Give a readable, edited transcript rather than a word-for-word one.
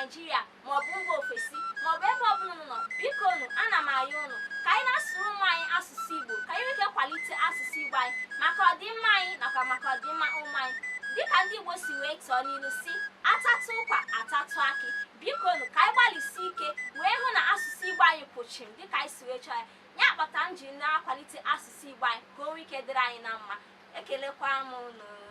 Nigeria maọbụ mba ofesi maọbụ ebe ọbụla unu nọ, biko nụ ana m ayọ unu ka anyị na-asụrụ ụmụ anyị asụsụ Igbo, ka anyị nwee ike kwalite asụsụ Igbo anyị maka ọdịmma anyị nakwa maka ọdịmma ụmụ anyị. Dịka ndị Igbo si wee tụọ n'ilu si atatụ ụkwa atatụ akị, biko nụ ka anyị gbalịsi ike wee hụ na asụsụ Igbo anyị kwụchiri dịka anyị si wee chọọ ya. Ya kpata m ji na-akwalite asụsụ Igbo anyị ka o nwee ike dịrị anyị na mma. Ekelekwa m unu.